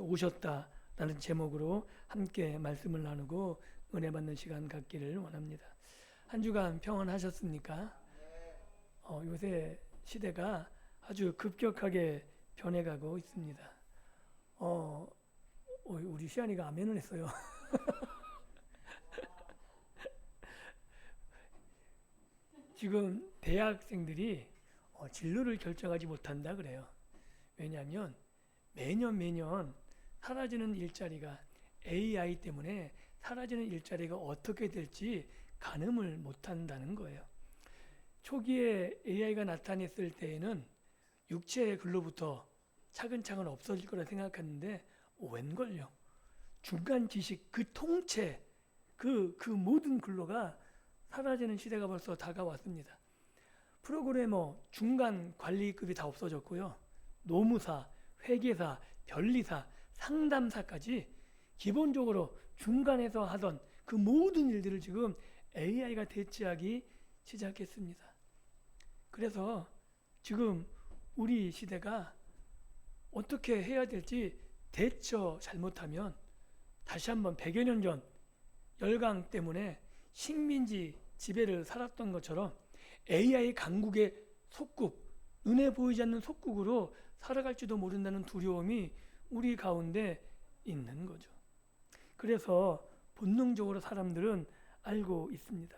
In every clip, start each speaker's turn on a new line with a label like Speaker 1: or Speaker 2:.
Speaker 1: 오셨다라는 제목으로 함께 말씀을 나누고 은혜 받는 시간 갖기를 원합니다. 한 주간 평안하셨습니까? 요새 시대가 아주 급격하게 변해가고 있습니다. 우리 시안이가 아멘을 했어요. 지금 대학생들이 진로를 결정하지 못한다 그래요. 왜냐하면 매년 사라지는 일자리가 AI 때문에 사라지는 일자리가 어떻게 될지 가늠을 못한다는 거예요. 초기에 AI가 나타났을 때에는 육체의 근로부터 차근차근 없어질 거라 생각했는데 웬걸요. 중간 지식, 그 통째, 그 모든 근로가 사라지는 시대가 벌써 다가왔습니다. 프로그래머, 중간 관리급이 다 없어졌고요. 노무사, 회계사, 변리사, 상담사까지 기본적으로 중간에서 하던 그 모든 일들을 지금 AI가 대체하기 시작했습니다. 그래서 지금 우리 시대가 어떻게 해야 될지 대처 잘못하면 다시 한번 100여 년 전 열강 때문에 식민지 지배를 살았던 것처럼 AI 강국의 속국, 눈에 보이지 않는 속국으로 살아갈지도 모른다는 두려움이 우리 가운데 있는 거죠. 그래서 본능적으로 사람들은 알고 있습니다.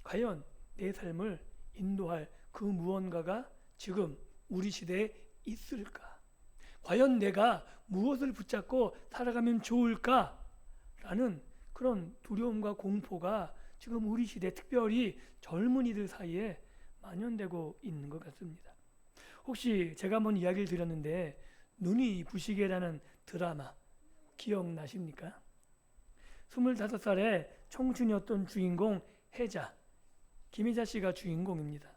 Speaker 1: 과연 내 삶을 인도할 그 무언가가 지금 우리 시대에 있을까? 과연 내가 무엇을 붙잡고 살아가면 좋을까? 라는 그런 두려움과 공포가 지금 우리 시대, 특별히 젊은이들 사이에 만연되고 있는 것 같습니다. 혹시 제가 한번 이야기를 드렸는데 눈이 부시게라는 드라마 기억나십니까? 25살의 청춘이었던 주인공 혜자, 김혜자 씨가 주인공입니다.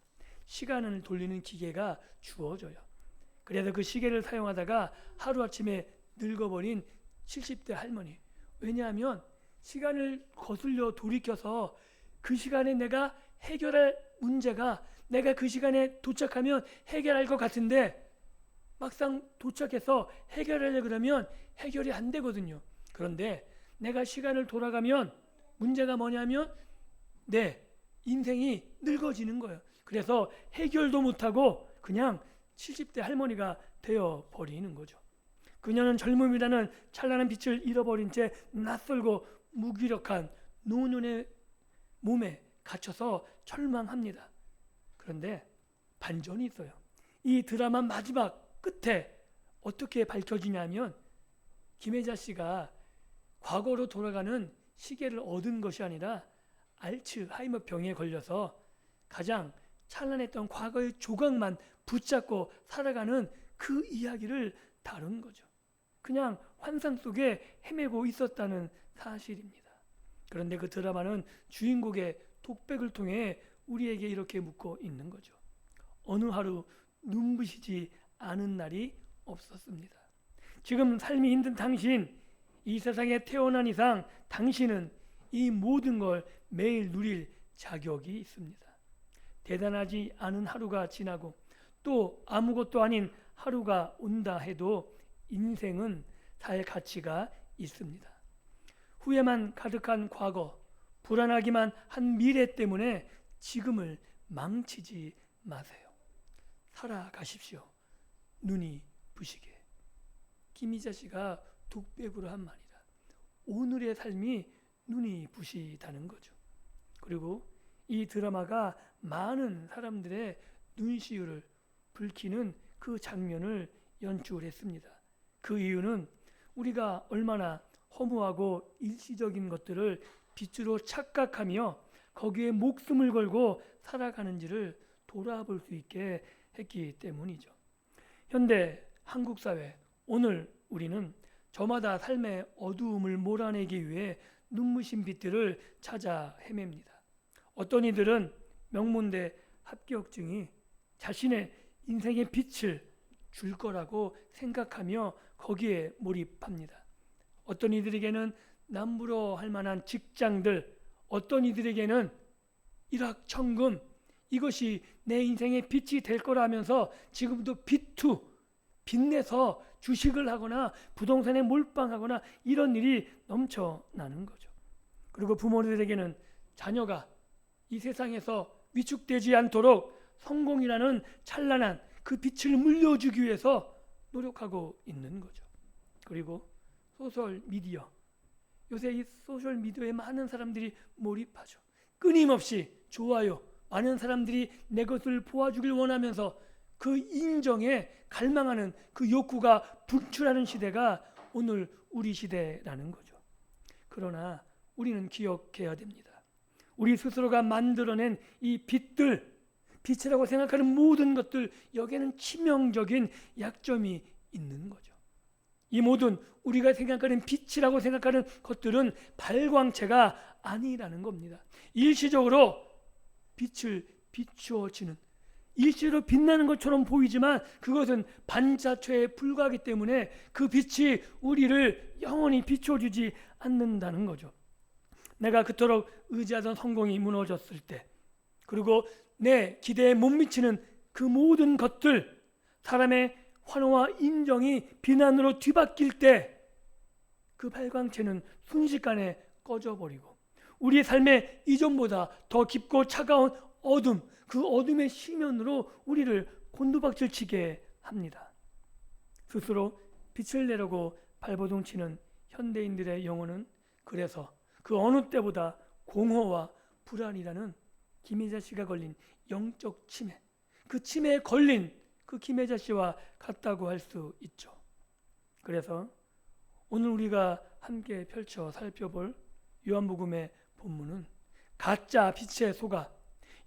Speaker 1: 시간을 돌리는 기계가 주어져요. 그래서 그 시계를 사용하다가 하루아침에 늙어버린 70대 할머니. 왜냐하면 시간을 거슬려 돌이켜서 그 시간에 내가 해결할 문제가 내가 그 시간에 도착하면 해결할 것 같은데 막상 도착해서 해결하려고 그러면 해결이 안 되거든요. 그런데 내가 시간을 돌아가면 문제가 뭐냐면 내 인생이 늙어지는 거예요. 그래서 해결도 못하고 그냥 70대 할머니가 되어버리는 거죠. 그녀는 젊음이라는 찬란한 빛을 잃어버린 채 낯설고 무기력한 노년의 몸에 갇혀서 절망합니다. 그런데 반전이 있어요. 이 드라마 마지막 끝에 어떻게 밝혀지냐면 김혜자 씨가 과거로 돌아가는 시계를 얻은 것이 아니라 알츠하이머 병에 걸려서 가장 찬란했던 과거의 조각만 붙잡고 살아가는 그 이야기를 다룬 거죠. 그냥 환상 속에 헤매고 있었다는 사실입니다. 그런데 그 드라마는 주인공의 독백을 통해 우리에게 이렇게 묻고 있는 거죠. 어느 하루 눈부시지 않은 날이 없었습니다. 지금 삶이 힘든 당신, 이 세상에 태어난 이상 당신은 이 모든 걸 매일 누릴 자격이 있습니다. 대단하지 않은 하루가 지나고 또 아무것도 아닌 하루가 온다 해도 인생은 살 가치가 있습니다. 후회만 가득한 과거, 불안하기만 한 미래 때문에 지금을 망치지 마세요. 살아가십시오. 눈이 부시게. 김희자 씨가 독백으로 한 말이다. 오늘의 삶이 눈이 부시다는 거죠. 그리고 이 드라마가 많은 사람들의 눈시울을 붉히는 그 장면을 연출했습니다. 그 이유는 우리가 얼마나 허무하고 일시적인 것들을 빛으로 착각하며 거기에 목숨을 걸고 살아가는지를 돌아볼 수 있게 했기 때문이죠. 현대 한국 사회, 오늘 우리는 저마다 삶의 어두움을 몰아내기 위해 눈부신 빛들을 찾아 헤맵니다. 어떤 이들은 명문대 합격증이 자신의 인생의 빛을 줄 거라고 생각하며 거기에 몰입합니다. 어떤 이들에게는 남부러할 만한 직장들, 어떤 이들에게는 일확천금, 이것이 내 인생의 빛이 될 거라면서 지금도 비투 빚내서 주식을 하거나 부동산에 몰빵하거나 이런 일이 넘쳐나는 거죠. 그리고 부모들에게는 자녀가 이 세상에서 위축되지 않도록 성공이라는 찬란한 그 빛을 물려주기 위해서 노력하고 있는 거죠. 그리고 소셜 미디어, 요새 이 소셜 미디어에 많은 사람들이 몰입하죠. 끊임없이 좋아요, 많은 사람들이 내 것을 보아주길 원하면서 그 인정에 갈망하는 그 욕구가 분출하는 시대가 오늘 우리 시대라는 거죠. 그러나 우리는 기억해야 됩니다. 우리 스스로가 만들어낸 이 빛이라고 생각하는 모든 것들, 여기에는 치명적인 약점이 있는 거죠. 이 모든 우리가 생각하는 빛이라고 생각하는 것들은 발광체가 아니라는 겁니다. 일시적으로 빛을 비추어지는, 일시로 빛나는 것처럼 보이지만 그것은 반자체에 불과하기 때문에 그 빛이 우리를 영원히 비춰주지 않는다는 거죠. 내가 그토록 의지하던 성공이 무너졌을 때, 그리고 내 기대에 못 미치는 그 모든 것들, 사람의 환호와 인정이 비난으로 뒤바뀔 때 그 발광체는 순식간에 꺼져버리고 우리의 삶의 이전보다 더 깊고 차가운 어둠, 그 어둠의 시면으로 우리를 곤두박질치게 합니다. 스스로 빛을 내려고 발버둥치는 현대인들의 영혼은 그래서 그 어느 때보다 공허와 불안이라는 김혜자 씨가 걸린 영적 치매, 그 치매에 걸린 그 김혜자 씨와 같다고 할 수 있죠. 그래서 오늘 우리가 함께 펼쳐 살펴볼 요한복음의 본문은 가짜 빛에 속아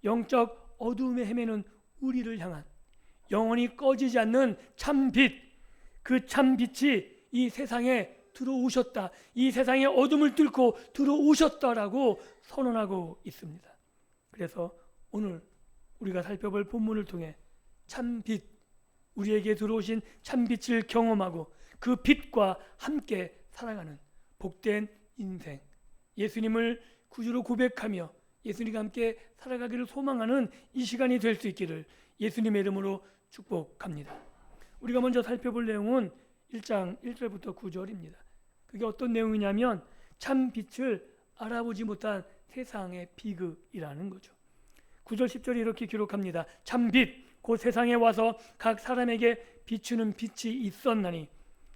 Speaker 1: 영적 어두움에 헤매는 우리를 향한 영원히 꺼지지 않는 참빛, 그 참빛이 이 세상에 들어오셨다, 이 세상의 어둠을 뚫고 들어오셨다라고 선언하고 있습니다. 그래서 오늘 우리가 살펴볼 본문을 통해 참빛, 우리에게 들어오신 참빛을 경험하고 그 빛과 함께 살아가는 복된 인생, 예수님을 구주로 고백하며 예수님과 함께 살아가기를 소망하는 이 시간이 될 수 있기를 예수님의 이름으로 축복합니다. 우리가 먼저 살펴볼 내용은 1장 1절부터 9절입니다. 그게 어떤 내용이냐면 참 빛을 알아보지 못한 세상의 비극이라는 거죠. 9절 10절이 이렇게 기록합니다. 참 빛 곧 세상에 와서 각 사람에게 비추는 빛이 있었나니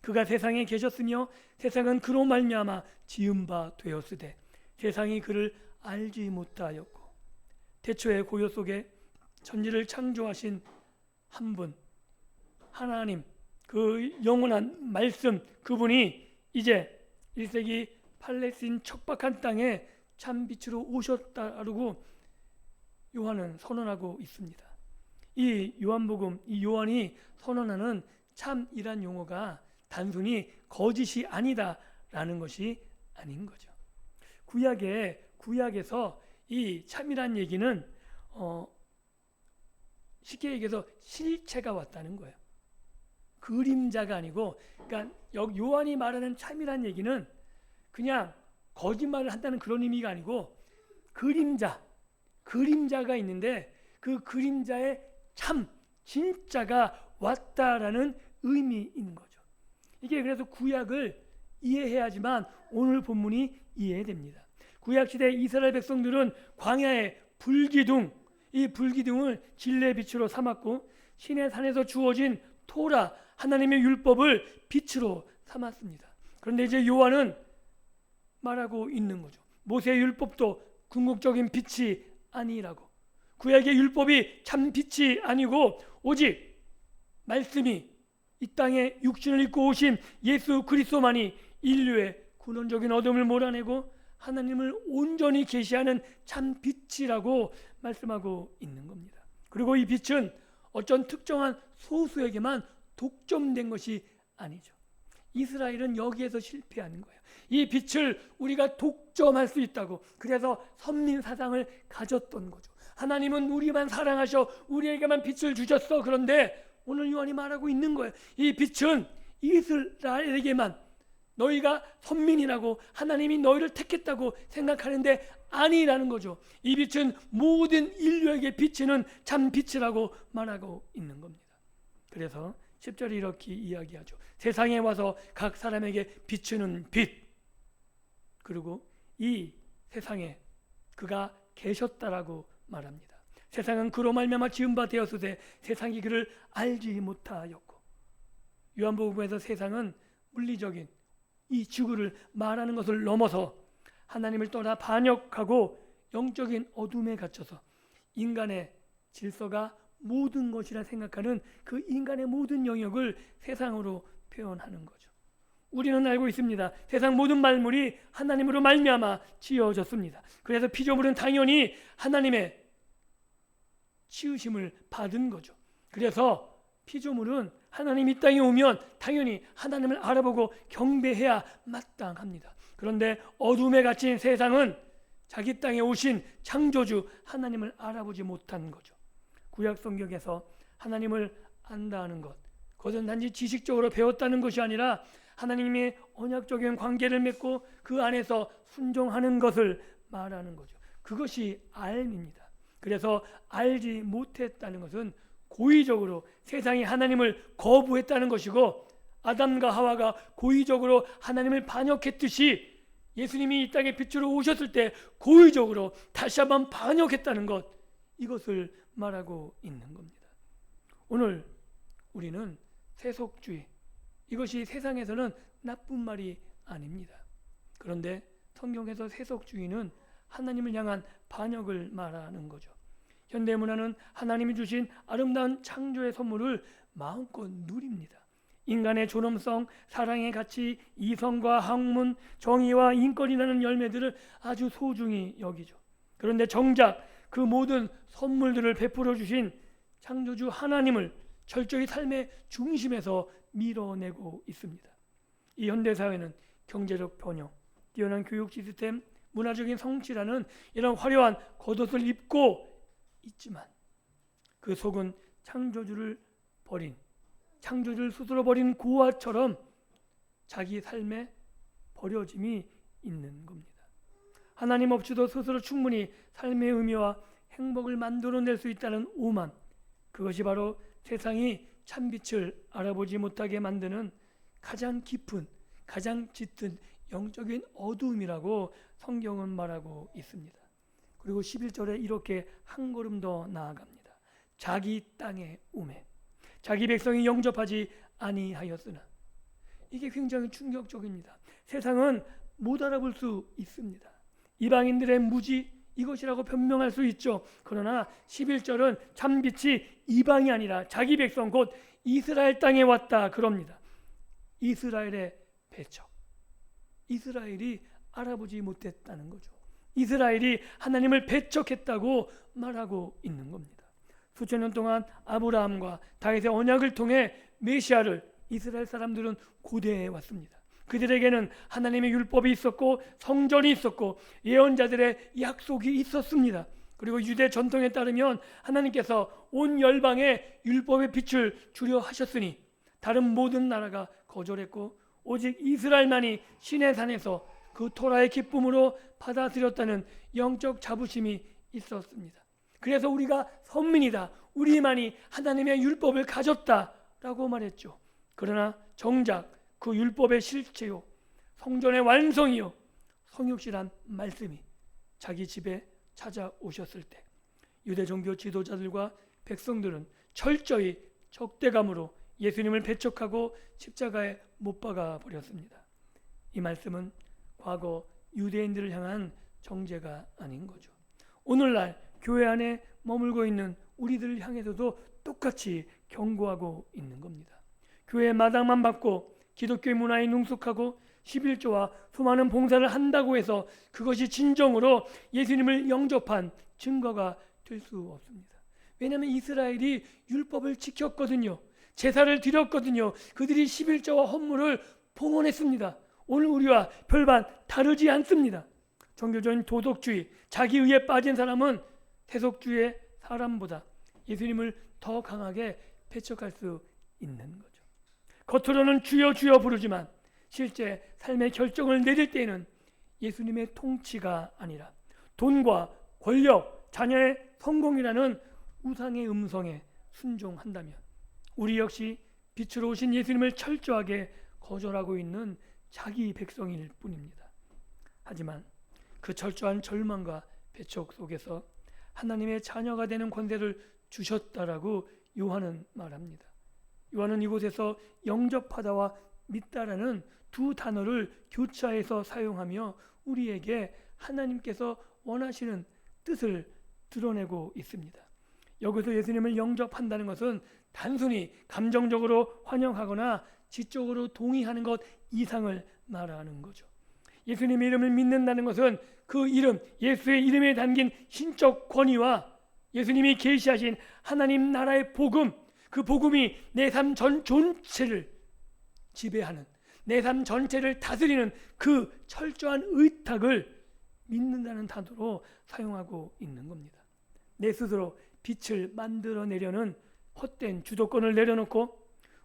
Speaker 1: 그가 세상에 계셨으며 세상은 그로 말미암아 지은 바 되었으되 세상이 그를 알지 못하였고 태초의 고요 속에 천지를 창조하신 한 분 하나님, 그 영원한 말씀, 그분이 이제 1세기 팔레스틴 척박한 땅에 참빛으로 오셨다고 요한은 선언하고 있습니다. 이 요한복음, 이 요한이 선언하는 참이란 용어가 단순히 거짓이 아니다라는 것이 아닌 거죠. 구약에서 이 참이란 얘기는 쉽게 얘기해서 실체가 왔다는 거예요. 그림자가 아니고, 그러니까 요한이 말하는 참이란 얘기는 그냥 거짓말을 한다는 그런 의미가 아니고 그림자가 있는데 그 그림자의 참, 진짜가 왔다라는 의미인 거죠. 이게 그래서 구약을 이해해야지만 오늘 본문이 이해됩니다. 구약시대 이스라엘 백성들은 광야의 불기둥, 이 불기둥을 진리의 빛으로 삼았고 신의 산에서 주어진 토라, 하나님의 율법을 빛으로 삼았습니다. 그런데 이제 요한은 말하고 있는 거죠. 모세의 율법도 궁극적인 빛이 아니라고. 구약의 율법이 참 빛이 아니고 오직 말씀이 이 땅에 육신을 입고 오신 예수 그리스도만이 인류의 근원적인 어둠을 몰아내고 하나님을 온전히 계시하는 참 빛이라고 말씀하고 있는 겁니다. 그리고 이 빛은 어떤 특정한 소수에게만 독점된 것이 아니죠. 이스라엘은 여기에서 실패하는 거예요. 이 빛을 우리가 독점할 수 있다고, 그래서 선민 사상을 가졌던 거죠. 하나님은 우리만 사랑하셔, 우리에게만 빛을 주셨어. 그런데 오늘 요한이 말하고 있는 거예요. 이 빛은 이스라엘에게만, 너희가 선민이라고 하나님이 너희를 택했다고 생각하는데 아니라는 거죠. 이 빛은 모든 인류에게 비치는 참 빛이라고 말하고 있는 겁니다. 그래서 10절에 이렇게 이야기하죠. 세상에 와서 각 사람에게 비추는 빛. 그리고 이 세상에 그가 계셨다라고 말합니다. 세상은 그로 말미암아 지은 바 되었으되 세상이 그를 알지 못하였고, 요한복음에서 세상은 물리적인 이 지구를 말하는 것을 넘어서 하나님을 떠나 반역하고 영적인 어둠에 갇혀서 인간의 질서가 모든 것이라 생각하는 그 인간의 모든 영역을 세상으로 표현하는 거죠. 우리는 알고 있습니다. 세상 모든 만물이 하나님으로 말미암아 지어졌습니다. 그래서 피조물은 당연히 하나님의 지으심을 받은 거죠. 그래서 피조물은 하나님 이 땅에 오면 당연히 하나님을 알아보고 경배해야 마땅합니다. 그런데 어둠에 갇힌 세상은 자기 땅에 오신 창조주 하나님을 알아보지 못한 거죠. 구약 성경에서 하나님을 안다는 것, 그것은 단지 지식적으로 배웠다는 것이 아니라 하나님의 언약적인 관계를 맺고 그 안에서 순종하는 것을 말하는 거죠. 그것이 알입니다. 그래서 알지 못했다는 것은 고의적으로 세상이 하나님을 거부했다는 것이고, 아담과 하와가 고의적으로 하나님을 반역했듯이 예수님이 이 땅에 빛으로 오셨을 때 고의적으로 다시 한번 반역했다는 것, 이것을 말하고 있는 겁니다. 오늘 우리는 세속주의, 이것이 세상에서는 나쁜 말이 아닙니다. 그런데 성경에서 세속주의는 하나님을 향한 반역을 말하는 거죠. 현대문화는 하나님이 주신 아름다운 창조의 선물을 마음껏 누립니다. 인간의 존엄성, 사랑의 가치, 이성과 학문, 정의와 인권이라는 열매들을 아주 소중히 여기죠. 그런데 정작 그 모든 선물들을 베풀어 주신 창조주 하나님을 철저히 삶의 중심에서 밀어내고 있습니다. 이 현대사회는 경제적 번영, 뛰어난 교육 시스템, 문화적인 성취라는 이런 화려한 겉옷을 입고 있지만 그 속은 창조주를 스스로 버린 고아처럼 자기 삶에 버려짐이 있는 겁니다. 하나님 없이도 스스로 충분히 삶의 의미와 행복을 만들어낼 수 있다는 오만, 그것이 바로 세상이 참빛을 알아보지 못하게 만드는 가장 깊은, 가장 짙은 영적인 어두움이라고 성경은 말하고 있습니다. 그리고 11절에 이렇게 한 걸음 더 나아갑니다. 자기 땅에 오매 자기 백성이 영접하지 아니하였으나. 이게 굉장히 충격적입니다. 세상은 못 알아볼 수 있습니다. 이방인들의 무지, 이것이라고 변명할 수 있죠. 그러나 11절은 참빛이 이방이 아니라 자기 백성 곧 이스라엘 땅에 왔다 그럽니다. 이스라엘의 배척, 이스라엘이 알아보지 못했다는 거죠. 이스라엘이 하나님을 배척했다고 말하고 있는 겁니다. 수천 년 동안 아브라함과 다윗의 언약을 통해 메시아를 이스라엘 사람들은 고대해 왔습니다. 그들에게는 하나님의 율법이 있었고 성전이 있었고 예언자들의 약속이 있었습니다. 그리고 유대 전통에 따르면 하나님께서 온 열방에 율법의 빛을 주려 하셨으니 다른 모든 나라가 거절했고 오직 이스라엘만이 시내 산에서 그 토라의 기쁨으로 받아들였다는 영적 자부심이 있었습니다. 그래서 우리가 선민이다, 우리만이 하나님의 율법을 가졌다라고 말했죠. 그러나 정작 그 율법의 실체요, 성전의 완성이요, 성육신한 말씀이 자기 집에 찾아오셨을 때 유대 종교 지도자들과 백성들은 철저히 적대감으로 예수님을 배척하고 십자가에 못 박아 버렸습니다. 이 말씀은 과거 유대인들을 향한 정죄가 아닌 거죠. 오늘날 교회 안에 머물고 있는 우리들을 향해서도 똑같이 경고하고 있는 겁니다. 교회 마당만 받고 기독교 문화에 능숙하고 11조와 수많은 봉사를 한다고 해서 그것이 진정으로 예수님을 영접한 증거가 될 수 없습니다. 왜냐하면 이스라엘이 율법을 지켰거든요. 제사를 드렸거든요. 그들이 11조와 헌물을 봉헌했습니다. 오늘 우리와 별반 다르지 않습니다. 종교적인 도덕주의, 자기의에 빠진 사람은 세속주의 사람보다 예수님을 더 강하게 배척할 수 있는 거죠. 겉으로는 주여 주여 부르지만 실제 삶의 결정을 내릴 때에는 예수님의 통치가 아니라 돈과 권력, 자녀의 성공이라는 우상의 음성에 순종한다면 우리 역시 빛으로 오신 예수님을 철저하게 거절하고 있는 자기 백성일 뿐입니다. 하지만 그 철저한 절망과 배척 속에서 하나님의 자녀가 되는 권세를 주셨다라고 요한은 말합니다. 요한은 이곳에서 영접하다와 믿다라는 두 단어를 교차해서 사용하며 우리에게 하나님께서 원하시는 뜻을 드러내고 있습니다. 여기서 예수님을 영접한다는 것은 단순히 감정적으로 환영하거나 지적으로 동의하는 것 이상을 말하는 거죠. 예수님의 이름을 믿는다는 것은 그 이름, 예수의 이름에 담긴 신적 권위와 예수님이 계시하신 하나님 나라의 복음, 그 복음이 내 삶 전체를 지배하는, 내 삶 전체를 다스리는 그 철저한 의탁을 믿는다는 단어로 사용하고 있는 겁니다. 내 스스로 빛을 만들어내려는 헛된 주도권을 내려놓고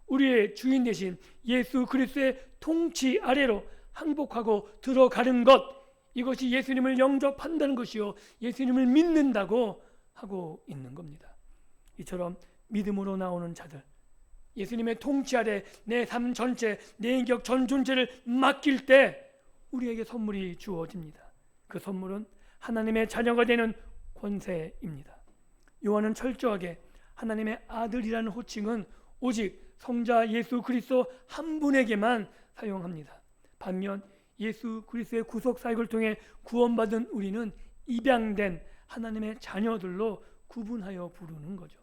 Speaker 1: 우리의 주인 되신 예수 그리스도의 통치 아래로 항복하고 들어가는 것, 이것이 예수님을 영접한다는 것이요, 예수님을 믿는다고 하고 있는 겁니다. 이처럼 믿음으로 나오는 자들, 예수님의 통치 아래 내 삶 전체, 내 인격 전 존재를 맡길 때 우리에게 선물이 주어집니다. 그 선물은 하나님의 자녀가 되는 권세입니다. 요한은 철저하게 하나님의 아들이라는 호칭은 오직 성자 예수 그리스도 한 분에게만 사용합니다. 반면 예수 그리스도의 구속 사역을 통해 구원받은 우리는 입양된 하나님의 자녀들로 구분하여 부르는 거죠.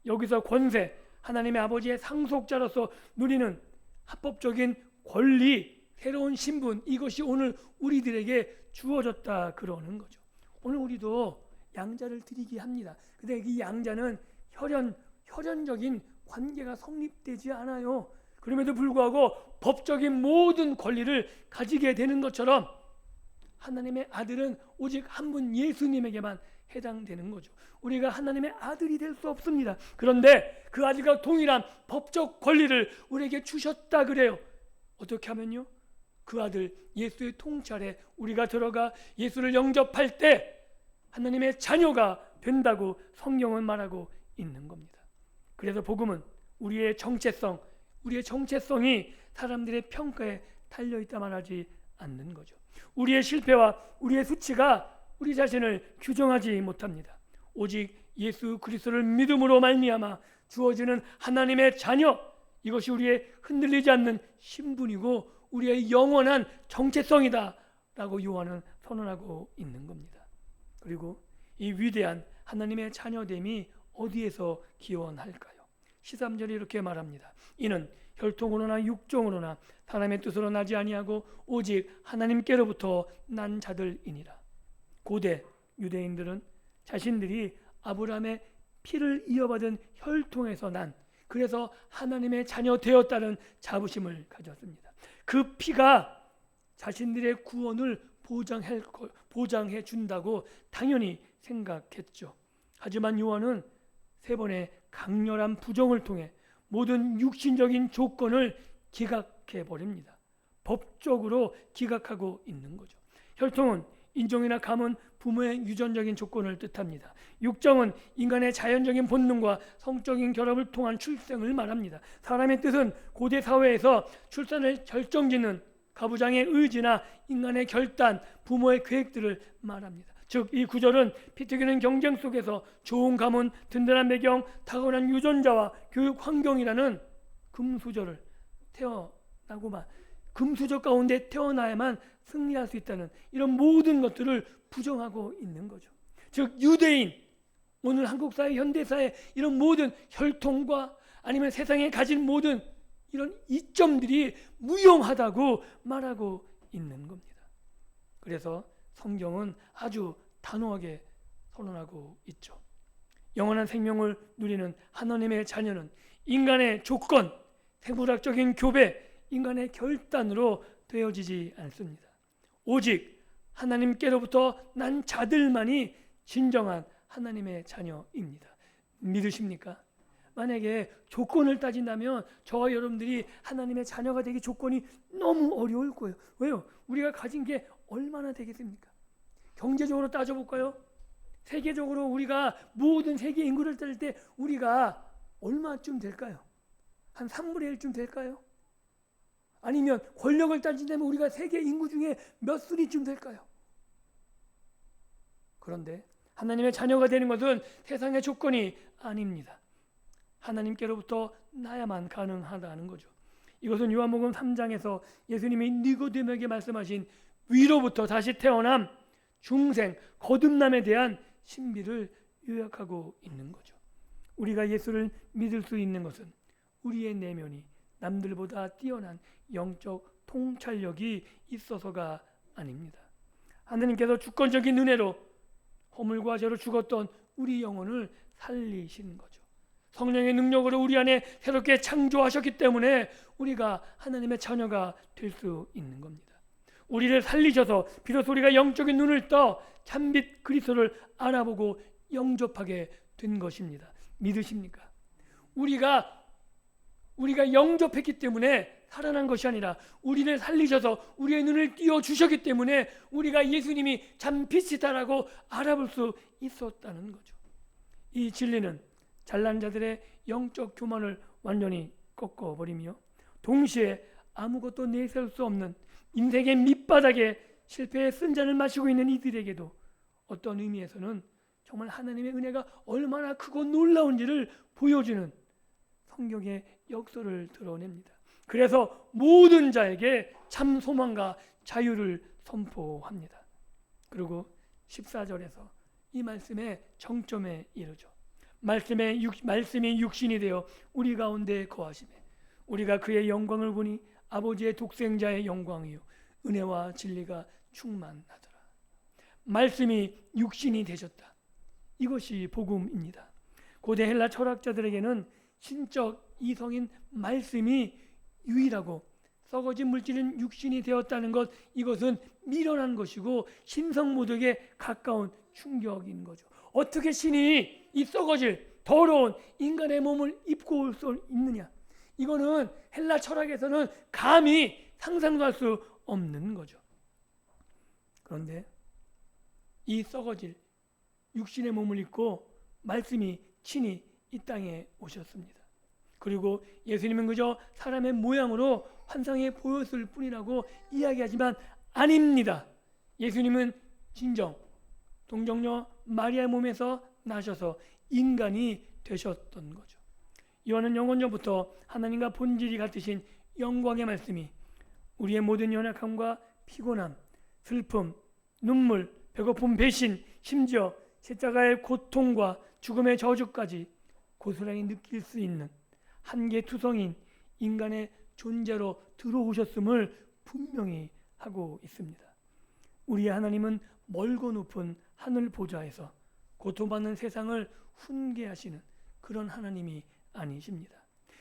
Speaker 1: 여기서 권세, 하나님의 아버지의 상속자로서 누리는 합법적인 권리, 새로운 신분, 이것이 오늘 우리들에게 주어졌다 그러는 거죠. 오늘 우리도 양자를 드리게 합니다. 근데 이 양자는 혈연적인 관계가 성립되지 않아요. 그럼에도 불구하고 법적인 모든 권리를 가지게 되는 것처럼 하나님의 아들은 오직 한 분 예수님에게만 해당되는 거죠. 우리가 하나님의 아들이 될 수 없습니다. 그런데 그 아들과 동일한 법적 권리를 우리에게 주셨다 그래요. 어떻게 하면요? 그 아들 예수의 통치 아래 우리가 들어가 예수를 영접할 때 하나님의 자녀가 된다고 성경은 말하고 있는 겁니다. 그래서 복음은 우리의 정체성이 사람들의 평가에 달려있다 말하지 않는 거죠. 우리의 실패와 우리의 수치가 우리 자신을 규정하지 못합니다. 오직 예수 그리스도를 믿음으로 말미암아 주어지는 하나님의 자녀, 이것이 우리의 흔들리지 않는 신분이고 우리의 영원한 정체성이다 라고 요한은 선언하고 있는 겁니다. 그리고 이 위대한 하나님의 자녀됨이 어디에서 기원할까요? 13절에 이렇게 말합니다. 이는 혈통으로나 육종으로나 사람의 뜻으로 나지 아니하고 오직 하나님께로부터 난 자들이니라. 고대 유대인들은 자신들이 아브라함의 피를 이어받은 혈통에서 난, 그래서 하나님의 자녀 되었다는 자부심을 가졌습니다. 그 피가 자신들의 구원을 보장해 준다고 당연히 생각했죠. 하지만 요한은 세 번의 강렬한 부정을 통해 모든 육신적인 조건을 기각해 버립니다. 법적으로 기각하고 있는 거죠. 혈통은 인종이나 가문, 부모의 유전적인 조건을 뜻합니다. 육정은 인간의 자연적인 본능과 성적인 결합을 통한 출생을 말합니다. 사람의 뜻은 고대 사회에서 출산을 결정짓는 가부장의 의지나 인간의 결단, 부모의 계획들을 말합니다. 즉, 이 구절은 피 튀기는 경쟁 속에서 좋은 가문, 든든한 배경, 타고난 유전자와 교육 환경이라는 금수저 가운데 태어나야만 승리할 수 있다는 이런 모든 것들을 부정하고 있는 거죠. 즉, 유대인, 오늘 한국 사회, 현대 사회 이런 모든 혈통과 아니면 세상에 가진 모든 이런 이점들이 무용하다고 말하고 있는 겁니다. 그래서 성경은 아주 단호하게 선언하고 있죠. 영원한 생명을 누리는 하나님의 자녀는 인간의 조건, 생물학적인 교배, 인간의 결단으로 되어지지 않습니다. 오직 하나님께로부터 난 자들만이 진정한 하나님의 자녀입니다. 믿으십니까? 만약에 조건을 따진다면 저와 여러분들이 하나님의 자녀가 되기 조건이 너무 어려울 거예요. 왜요? 우리가 가진 게 얼마나 되겠습니까? 경제적으로 따져볼까요? 세계적으로 우리가 모든 세계 인구를 따질 때 우리가 얼마쯤 될까요? 한 3분의 1쯤 될까요? 아니면 권력을 따진다면 우리가 세계 인구 중에 몇 순위쯤 될까요? 그런데 하나님의 자녀가 되는 것은 세상의 조건이 아닙니다. 하나님께로부터 나야만 가능하다는 거죠. 이것은 요한복음 3장에서 예수님이 니고데모에게 말씀하신 위로부터 다시 태어남, 중생, 거듭남에 대한 신비를 요약하고 있는 거죠. 우리가 예수를 믿을 수 있는 것은 우리의 내면이 남들보다 뛰어난 영적 통찰력이 있어서가 아닙니다. 하나님께서 주권적인 은혜로 허물과 죄로 죽었던 우리 영혼을 살리신 거죠. 성령의 능력으로 우리 안에 새롭게 창조하셨기 때문에 우리가 하나님의 자녀가 될 수 있는 겁니다. 우리를 살리셔서 비로소 우리가 영적인 눈을 떠 참빛 그리스도를 알아보고 영접하게 된 것입니다. 믿으십니까? 우리가 영접했기 때문에 살아난 것이 아니라 우리를 살리셔서 우리의 눈을 띄워주셨기 때문에 우리가 예수님이 참 빛이다라고 알아볼 수 있었다는 거죠. 이 진리는 잘난 자들의 영적 교만을 완전히 꺾어버리며 동시에 아무것도 내세울 수 없는 인생의 밑바닥에 실패의 쓴잔을 마시고 있는 이들에게도 어떤 의미에서는 정말 하나님의 은혜가 얼마나 크고 놀라운지를 보여주는 성경의 역사를 드러냅니다. 그래서 모든 자에게 참 소망과 자유를 선포합니다. 그리고 14절에서 이 말씀의 정점에 이르죠. 말씀이 육신이 되어 우리 가운데 거하시매 우리가 그의 영광을 보니 아버지의 독생자의 영광이요 은혜와 진리가 충만하더라. 말씀이 육신이 되셨다. 이것이 복음입니다. 고대 헬라 철학자들에게는 신적 이성인 말씀이 유일하고 썩어진 물질은 육신이 되었다는 것, 이것은 미련한 것이고 신성모독에 가까운 충격인 거죠. 어떻게 신이 이 썩어질 더러운 인간의 몸을 입고 올 수 있느냐? 이거는 헬라 철학에서는 감히 상상도 할 수 없는 거죠. 그런데 이 썩어질 육신의 몸을 입고 말씀이 친히 이 땅에 오셨습니다. 그리고 예수님은 그저 사람의 모양으로 환상에 보였을 뿐이라고 이야기하지만 아닙니다. 예수님은 진정 동정녀 마리아의 몸에서 나셔서 인간이 되셨던 거죠. 요한은 영원전부터 하나님과 본질이 같으신 영광의 말씀이 우리의 모든 연약함과 피곤함, 슬픔, 눈물, 배고픔, 배신, 심지어 십자가의 고통과 죽음의 저주까지 고스란히 느낄 수 있는 한계투성인 인간의 존재로 들어오셨음을 분명히 하고 있습니다. 우리의 하나님은 멀고 높은 하늘 보좌에서 고통받는 세상을 훈계하시는 그런 하나님이 아니십니다.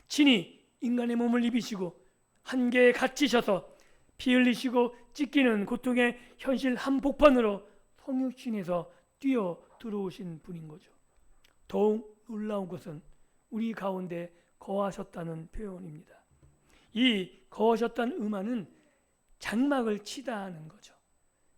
Speaker 1: 친히 인간의 몸을 입으시고 한계에 갇히셔서 피 흘리시고 찢기는 고통의 현실 한복판으로 성육신에서 뛰어 들어오신 분인 거죠. 더욱 놀라운 것은 우리 가운데 거하셨다는 표현입니다. 이 거하셨다는 의미는 장막을 치다는 거죠.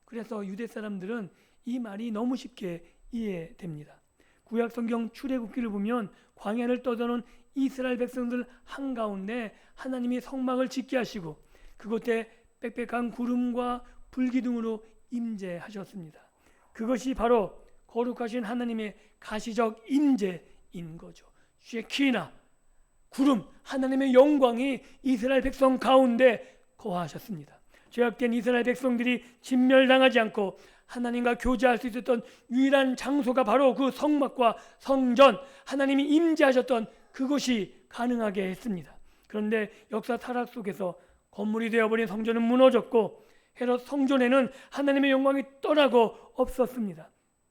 Speaker 1: 그래서 유대 사람들은 이 말이 너무 쉽게 이해됩니다. 구약 성경 출애굽기를 보면 광야를 떠도는 이스라엘 백성들 한가운데 하나님이 성막을 짓게 하시고 그곳에 빽빽한 구름과 불기둥으로 임재하셨습니다. 그것이 바로 거룩하신 하나님의 가시적 임재인 거죠. 쉐키나 구름, 하나님의 영광이 이스라엘 백성 가운데 거하셨습니다. 죄악된 이스라엘 백성들이 진멸당하지 않고 하나님과 교제할 수 있었던 유일한 장소가 바로 그 성막과 성전, 하나님이 임재하셨던 그곳이 가능하게 했습니다. 그런데 역사 타락 속에서 건물이 되어버린 성전은 무너졌고 헤롯 성전에는 하나님의 영광이 떠나고 없었습니다.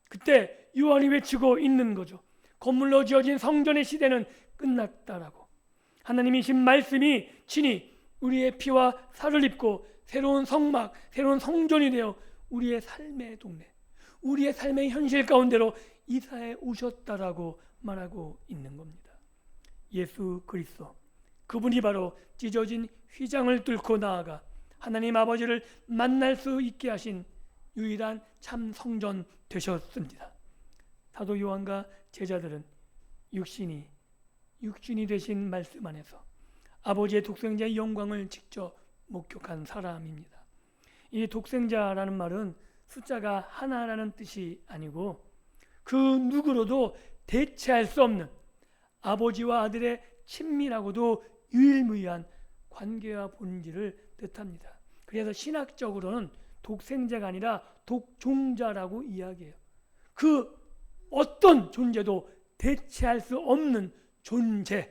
Speaker 1: 그때 요한이 외치고 있는 거죠. 건물로 지어진 성전의 시대는 끝났다라고. 하나님이신 말씀이 친히 우리의 피와 살을 입고 새로운 성막, 새로운 성전이 되어 우리의 삶의 동네, 우리의 삶의 현실 가운데로 이사해 오셨다라고 말하고 있는 겁니다. 예수 그리스도, 그분이 바로 찢어진 휘장을 뚫고 나아가 하나님 아버지를 만날 수 있게 하신 유일한 참 성전 되셨습니다. 사도 요한과 제자들은 육신이 되신 말씀 안에서 아버지의 독생자의 영광을 직접 목격한 사람입니다. 이 독생자라는 말은 숫자가 하나라는 뜻이 아니고 그 누구로도 대체할 수 없는 아버지와 아들의 친밀하고도 유일무이한 관계와 본질을 뜻합니다. 그래서 신학적으로는 독생자가 아니라 독종자라고 이야기해요. 그 어떤 존재도 대체할 수 없는 존재,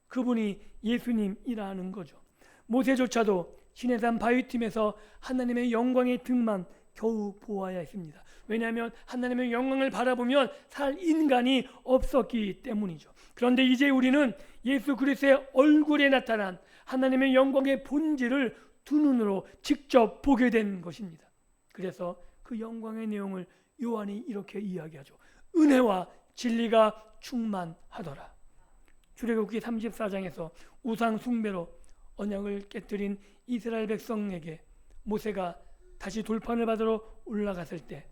Speaker 1: 그분이 예수님이라는 거죠. 모세조차도 시내산 바위틈에서 하나님의 영광의 등만 겨우 보아야 했습니다. 왜냐하면 하나님의 영광을 바라보면 살 인간이 없었기 때문이죠. 그런데 이제 우리는 예수 그리스도의 얼굴에 나타난 하나님의 영광의 본질을 두 눈으로 직접 보게 된 것입니다. 그래서 그 영광의 내용을 요한이 이렇게 이야기하죠. 은혜와 진리가 충만하더라. 출애굽기 34장에서 우상 숭배로 언약을 깨뜨린 이스라엘 백성에게 모세가 다시 돌판을 받으러 올라갔을 때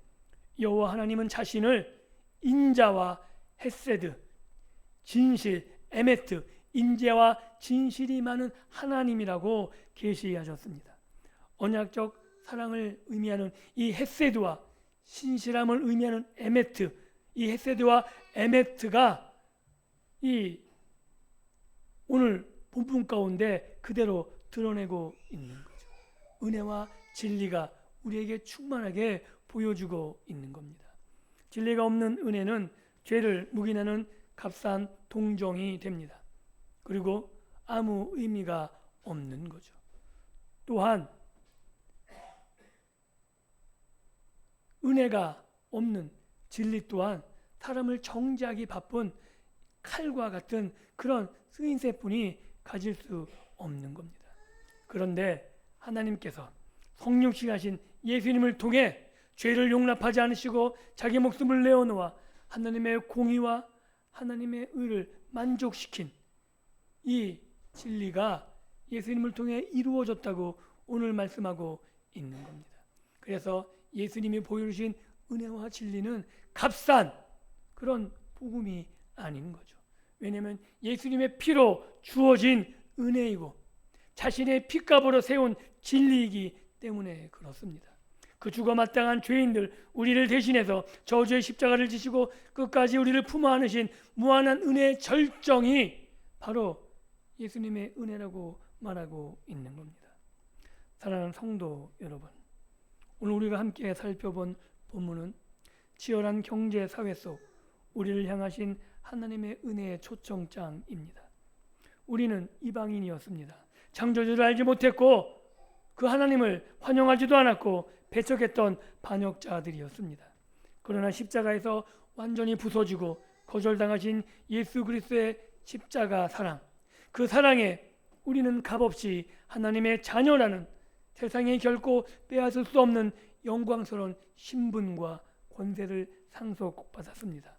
Speaker 1: 여호와 하나님은 자신을 인자와 헤세드, 진실, 에메트, 인자와 진실이 많은 하나님이라고 계시하셨습니다. 언약적 사랑을 의미하는 이 헤세드와 신실함을 의미하는 에메트, 이 헤세드와 에메트가 이 오늘 본문 가운데 그대로 드러내고 있는 거죠. 은혜와 진리가 우리에게 충만하게 보여주고 있는 겁니다. 진리가 없는 은혜는 죄를 묵인하는 값싼 동정이 됩니다. 그리고 아무 의미가 없는 거죠. 또한 은혜가 없는 진리 또한 사람을 정죄하기 바쁜 칼과 같은 그런 쓰임새뿐이 가질 수 없는 겁니다. 그런데 하나님께서 성육신하신 예수님을 통해 죄를 용납하지 않으시고 자기 목숨을 내어놓아 하나님의 공의와 하나님의 의를 만족시킨 이 진리가 예수님을 통해 이루어졌다고 오늘 말씀하고 있는 겁니다. 그래서 예수님이 보여주신 은혜와 진리는 값싼 그런 복음이 아닌 거죠. 왜냐하면 예수님의 피로 주어진 은혜이고 자신의 피값으로 세운 진리이기 때문에 그렇습니다. 그 죽어 마땅한 죄인들 우리를 대신해서 저주의 십자가를 지시고 끝까지 우리를 품어 안으신 무한한 은혜의 절정이 바로 예수님의 은혜라고 말하고 있는 겁니다. 사랑하는 성도 여러분, 오늘 우리가 함께 살펴본 본문은 치열한 경제 사회 속 우리를 향하신 하나님의 은혜의 초청장입니다. 우리는 이방인이었습니다. 창조주를 알지 못했고 그 하나님을 환영하지도 않았고 배척했던 반역자들이었습니다. 그러나 십자가에서 완전히 부서지고 거절당하신 예수 그리스도의 십자가 사랑, 그 사랑에 우리는 값없이 하나님의 자녀라는 세상에 결코 빼앗을 수 없는 영광스러운 신분과 권세를 상속받았습니다.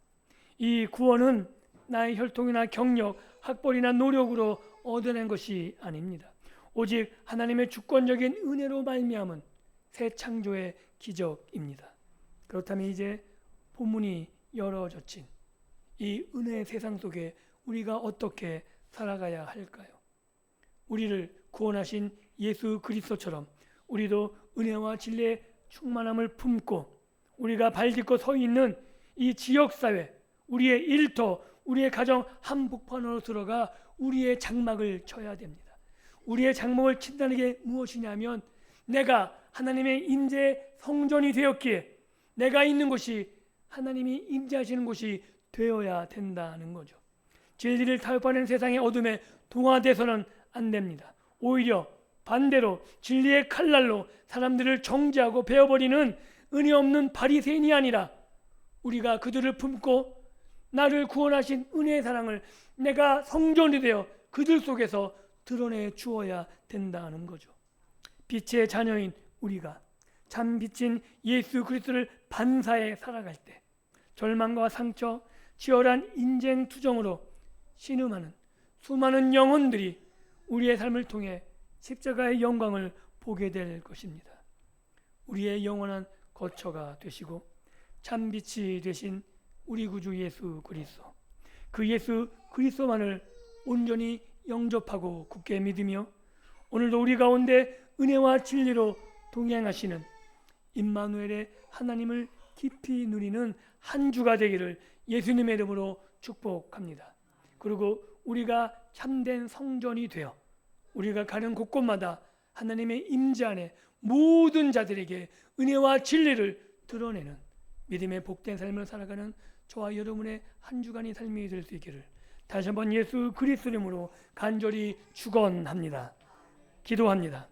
Speaker 1: 이 구원은 나의 혈통이나 경력, 학벌이나 노력으로 얻어낸 것이 아닙니다. 오직 하나님의 주권적인 은혜로 말미암은 새 창조의 기적입니다. 그렇다면 이제 본문이 열어젖힌 이 은혜의 세상 속에 우리가 어떻게 살아가야 할까요? 우리를 구원하신 예수 그리스도처럼 우리도 은혜와 진리의 충만함을 품고 우리가 발딛고 서 있는 이 지역사회, 우리의 일터, 우리의 가정 한복판으로 들어가 우리의 장막을 쳐야 됩니다. 우리의 장막을 친다는 게 무엇이냐면 내가 하나님의 임재의 성전이 되었기에 내가 있는 곳이 하나님이 임재하시는 곳이 되어야 된다는 거죠. 진리를 타협하는 세상의 어둠에 동화돼서는 안 됩니다. 오히려 반대로 진리의 칼날로 사람들을 정죄하고 베어버리는 은혜 없는 바리새인이 아니라 우리가 그들을 품고 나를 구원하신 은혜의 사랑을 내가 성전이 되어 그들 속에서 드러내 주어야 된다는 거죠. 빛의 자녀인 우리가 참 빛인 예수 그리스도를 반사해 살아갈 때 절망과 상처, 치열한 인생 투정으로 신음하는 수많은 영혼들이 우리의 삶을 통해 십자가의 영광을 보게 될 것입니다. 우리의 영원한 거처가 되시고 참 빛이 되신 우리 구주 예수 그리스도, 그 예수 그리스도만을 온전히 영접하고 굳게 믿으며 오늘도 우리 가운데 은혜와 진리로 동행하시는 임마누엘의 하나님을 깊이 누리는 한 주가 되기를 예수님의 이름으로 축복합니다. 그리고 우리가 참된 성전이 되어 우리가 가는 곳곳마다 하나님의 임재 안에 모든 자들에게 은혜와 진리를 드러내는 믿음의 복된 삶을 살아가는 저와 여러분의 한 주간의 삶이 될 수 있기를 다시 한번 예수 그리스도 이름으로 간절히 축원합니다. 기도합니다.